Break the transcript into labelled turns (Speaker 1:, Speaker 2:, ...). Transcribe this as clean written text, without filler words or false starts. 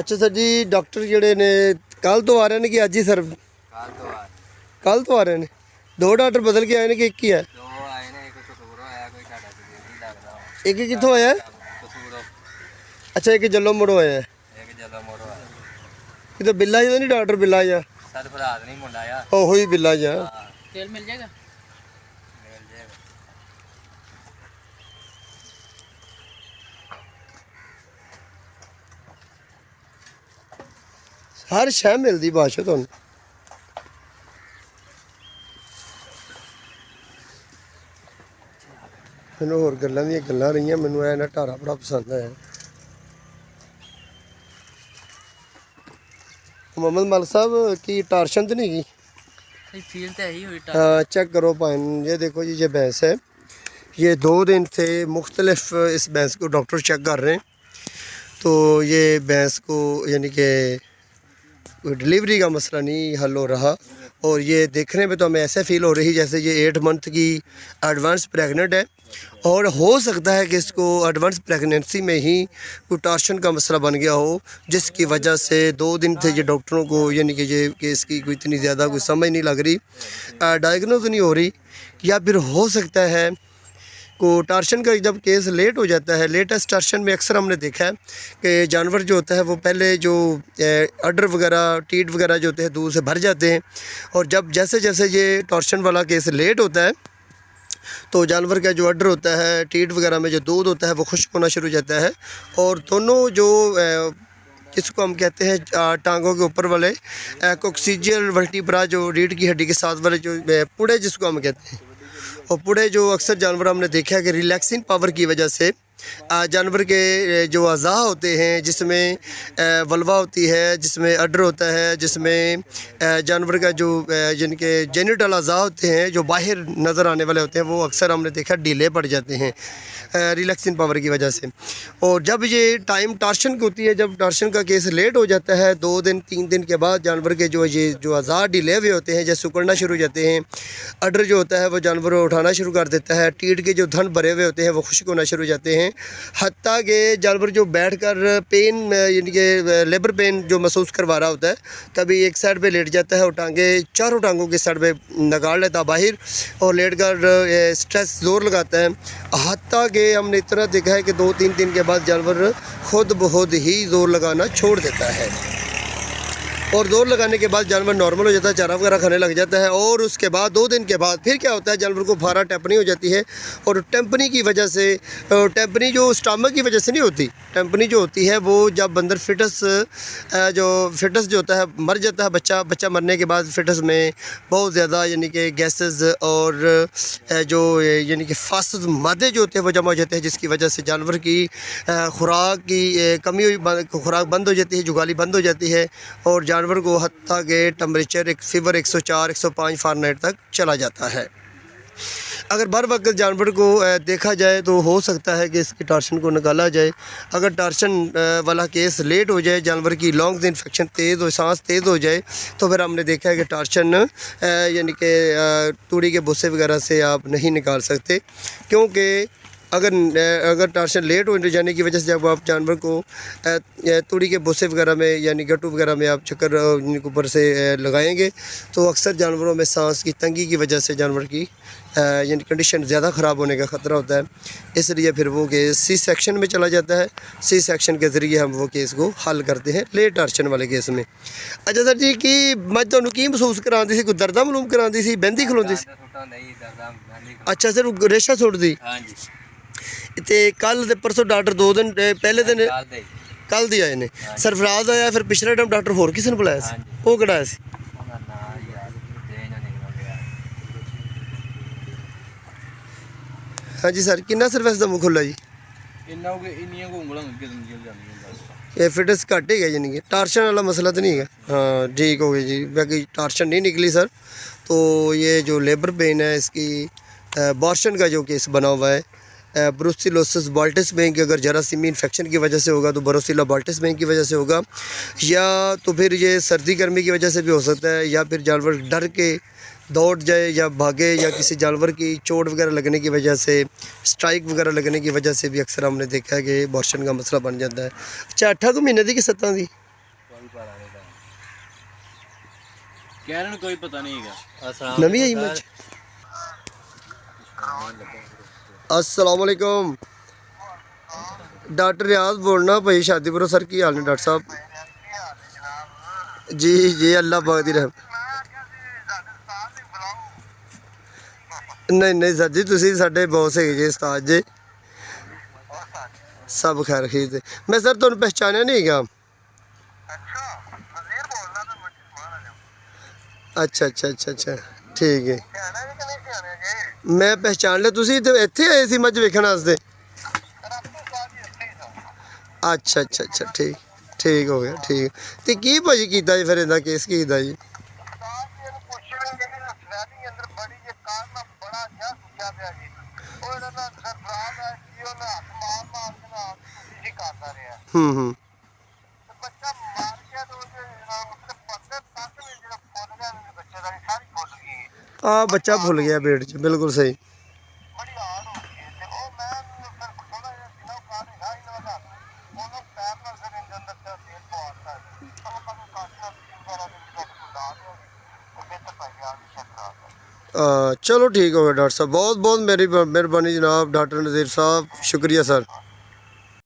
Speaker 1: अच्छा सर जी, डॉक्टर जोड़े ने कल तो आ रहे हैं कि अज ही सर? कल तो आ रहे हैं। दो डॉक्टर बदल के आए हैं कि एक ही है? एक ही कितों आया है? अच्छा, एक जलो मोड़ो आया है। ये तो बिल्ला जी नहीं, डॉक्टर बिल्ला जा ओहो ही बिल्ला जा।
Speaker 2: तेल मिल जाएगा?
Speaker 1: हर शह मिलती बादशाह तुहानू। मैनू होर गल्लां दियां गल्लां रहियां, मैनू ऐ ना ढारा बड़ा पसंद आया। मोहम्मद मल साहब की टार्शन तो नहीं की?
Speaker 2: फील तो यही हुई।
Speaker 1: हाँ चेक करो पाइन। ये देखो जी, ये भैंस है। ये 2 दिन से मुख्तलिफ इस भैंस को डॉक्टर चेक कर रहे हैं। तो ये भैंस को यानी कि डिलीवरी का मसला नहीं हल हो रहा। और ये देखने में तो हमें ऐसे फील हो रही जैसे ये 8 मंथ की एडवांस प्रेग्नेंट है। और हो सकता है कि इसको एडवांस प्रेगनेंसी में ही कोई टार्शन का मसला बन गया हो, जिसकी वजह से 2 दिन से ये डॉक्टरों को यानी कि ये कि इसकी कोई इतनी ज़्यादा कोई समझ नहीं लग रही, डायग्नोज नहीं हो रही। या फिर हो सकता है को टार्शन का जब केस लेट हो जाता है, लेटेस्ट टार्शन में अक्सर हमने देखा है कि जानवर जो होता है वो पहले जो अडर वगैरह टीट वगैरह जो होते हैं दूध से भर जाते हैं। और जब जैसे जैसे ये टार्शन वाला केस लेट होता है तो जानवर का जो अडर होता है, टीट वगैरह में जो दूध होता है वो खुश्क होना शुरू हो जाता है। और दोनों जो जिसको हम कहते हैं टांगों के ऊपर वाले कोक्सीजियल वर्टिब्रा, जो रीढ़ की हड्डी के साथ वाले जो पुड़े जिसको हम कहते हैं, और पुड़े जो अक्सर जानवर हमने देखा है कि रिलैक्सिंग पावर की वजह से जानवर के जो अज़ा होते हैं, जिसमें वल्वा होती है, जिसमें अडर होता है, जिसमें जानवर का जो जिनके जेनिटल अज़ा होते हैं जो बाहर नज़र आने वाले होते हैं, वो अक्सर हमने देखा डिले पड़ जाते हैं रिलैक्सिंग पावर की वजह से। और जब ये टाइम टार्शन की होती है, जब टार्शन का केस लेट हो जाता है 2 दिन 3 दिन के बाद, जानवर के ये जो अज़ा डिले हुए होते हैं जैसे उकड़ना शुरू हो जाते हैं, अडर जो होता है वो जानवर को उठाना शुरू कर देता है, टीट के जो धन भरे हुए होते हैं वो खुश्क होना शुरू हो जाते हैं। हत्ता के जानवर जो बैठकर पेन यानी कि लेबर पेन जो महसूस करवा रहा होता है, कभी एक साइड पे लेट जाता है और टांगे चारों टांगों की साइड पे निकाल लेता है बाहर और लेट कर स्ट्रेस ज़ोर लगाता है। हत्ता के हमने इतना देखा है कि 2-3 दिन के बाद जानवर खुद ब खुद ही ज़ोर लगाना छोड़ देता है। और ज़ोर लगाने के बाद जानवर नॉर्मल हो जाता है, चारा वगैरह खाने लग जाता है। और उसके बाद 2 दिन के बाद फिर क्या होता है, जानवर को फारा टेम्पनी हो जाती है। और टेम्पनी की वजह से, टेम्पनी जो स्टमक की वजह से नहीं होती, टेम्पनी जो होती है वो जब अंदर फिटस जो होता है मर जाता है, बच्चा मरने के बाद फिटस में बहुत ज़्यादा यानी कि गैसेस और जो यानी कि फास्ट मादे जो होते हैं वो जमा हो जाते हैं, जिसकी वजह से जानवर की खुराक की कमी, खुराक बंद हो जाती है, जुगाली बंद हो जाती है। और जानवर को हत्ता के टेम्परेचर एक फीवर 104-105 फ़ारेनहाइट तक चला जाता है। अगर बर वक्त जानवर को देखा जाए तो हो सकता है कि इसकी टार्शन को निकाला जाए। अगर टार्शन वाला केस लेट हो जाए, जानवर की लॉन्ग्स इन्फेक्शन तेज़ हो, सांस तेज़ हो जाए, तो फिर हमने देखा है कि टार्शन यानी कि तूड़ी के भूसे वगैरह से आप नहीं निकाल सकते, क्योंकि अगर टार्शन लेट हो जाने की वजह से जब आप जानवर को तूड़ी के भूसे वगैरह में यानी गट्टू वगैरह में आप चक्कर ऊपर से लगाएंगे तो अक्सर जानवरों में सांस की तंगी की वजह से जानवर की यानी कंडीशन ज़्यादा ख़राब होने का ख़तरा होता है। इसलिए फिर वो केस सी सेक्शन में चला जाता है। सी सेक्शन के ज़रिए हम वो केस को हल करते हैं लेट टार्शन वाले केस में। अच्छा सर जी, कि मैं तुहानू की महसूस कराती सी, कोई दर्दा मालूम कराती सी, बहती खलोती सी? अच्छा सर, रेशा सुटदी? तो कल ते परसों डॉक्टर 2 दिन पहले दिन कल दी आए ने, सरफराज आया, फिर पिछले टाइम डॉक्टर होर किसी ने बुलाया सी, वो केड़ा आया सी? हाँ जी सर, किन्ना सर्विस का मुँह खुला जी? ये फिटनेस घट है यानी कि टार्शन वाला मसला तो नहीं है? हाँ ठीक हो गई जी, बाकी टार्शन नहीं निकली सर। तो ये जो लेबर पेन है इसकी बॉर्शन का जो केस बना हुआ है, ब्रुसिलोसिस बाल्टिस बैंक, अगर जरासीमी इन्फेक्शन की वजह से होगा तो ब्रुसिला बाल्टिस बैंक की वजह से होगा, या तो फिर ये सर्दी गर्मी की वजह से भी हो सकता है, या फिर जानवर डर के दौड़ जाए या भागे, या किसी जानवर की चोट वगैरह लगने की वजह से, स्ट्राइक वगैरह लगने की वजह से भी अक्सर हमने देखा है कि बॉर्शन का मसला बन जाता है। अच्छा 8 महीने की कि 7 की?
Speaker 3: ਕਹਿ ਰਹੇ ਕੋਈ ਪਤਾ ਨਹੀਂ ਹੈਗਾ।
Speaker 1: ਨਵੀਂ ਆਈ ਮੱਝ। अस्सलाम वालेकुम डॉक्टर रियाज बोलना भाई शादीपुर सर की हाल ने डॉक्टर साहब जी जी अल्लाह पाक दी रहम नहीं नहीं सर जी तुसी साडे बॉस है जी उस्ताद जी सब खैर खीर दे मैं सर तुहानू पहचानिया नहीं गा अच्छा अच्छा अच्छा अच्छा ठीक है मैं पहचान लिया तुसी इत्थे आए सी मझ वेखण वास्ते अच्छा अच्छा अच्छा ठीक ठीक हो गया ठीक ते की भाजी कीता जी फिर इहदा केस कीता जी हम्म हाँ बच्चा भुल गया पेट च बिल्कुल सही चलो ठीक हो गया डॉक्टर साहब बहुत बहुत मेरी मेहरबानी जनाब डॉक्टर नज़ीर साहब शुक्रिया सर